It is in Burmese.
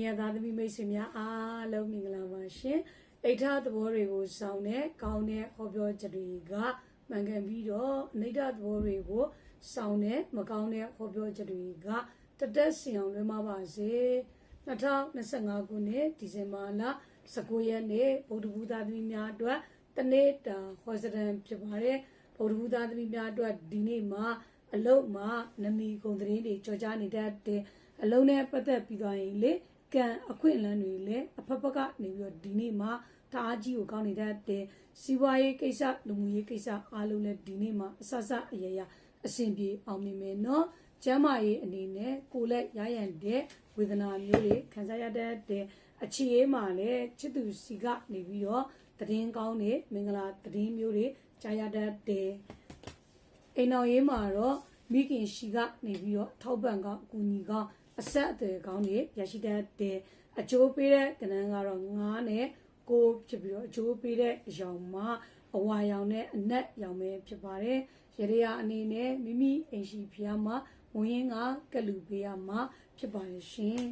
ရသားသမီးမိတ်ဆွေများအားလုံးမင်္ဂလာပါရှင်အိဋ္ဌသဘောတွေကိုစောင်းတဲ့ကောင်းတဲ့ဟောပြောချက်တွေကမှန်ကန်ပြီးတော့အနိဋ္ဌသဘောတွေကိုစောင်းတဲ့မကောင်းတဲ့ဟောပြောချက်တွေကတသက်စင်အောင်လွှဲမှာပါစေ2025ခုနှစ်ဒီဇင်ဘာလ19ရက်နေ့ဗုဒ္ဓဘုရားသမီးများအတွက်တနေ့တာဟောစတန်ဖြစ်ပါတယ်ဗုဒ္ဓဘုရားသမီးများအတွက်ဒီနေ့မှာအလုတ်မှာနမီဂုံသတင်းတွေကြော်ကြားနေတဲ့အလုံးနဲ့ပတ်သက်ပြီးသွားရင်လေကံအခွင့်အလမ်းတွေလည်းအဖက်ဖက်ကနေပြီးတော့ဒီနေ့မှာတအားကြီးကိုကောင်းနေတဲ့စီးပွားရေးကိစ္စလူမှုရေးကိစ္စအားလုံးလည်းဒီနေ့မှာအဆအဆအရရအဆင်ပြေအောင်မြင်မယ်နော်ကျမ်းမာရေးအနေနဲ့ကိုယ်လက်ရရန်တဲ့ဝေဒနာမျိုးတွေခံစားရတဲ့အခြေအေးမှာလည်းချစ်သူစီကနေပြီးတော့သတင်းကောင်းတွေမင်္ဂလာသတင်းမျိုးတွေကြားရတဲ့အိမ်တော်ရေးမှာတော့မိခင်ရှိကနေပြီးတော့ထောက်ပံ့ကောင်းအကူအညီကောင်းအဆက်အသွယ်ကောင်းတွေရရှိတဲ့အကျိုးပေးတဲ့ကဏ္ဍကတော့9နဲ့9ဖြစ်ပြီးတော့အကျိုးပေးတဲ့အရောင်မှာအဝါရောင်နဲ့အနက်ရောင်ပဲဖြစ်ပါတယ်ရရအနေနဲ့မိမိအိမ်ရှိဖျားမှာဝင်ရင်ကကလူပေးရမှာဖြစ်ပါတယ်ရှင်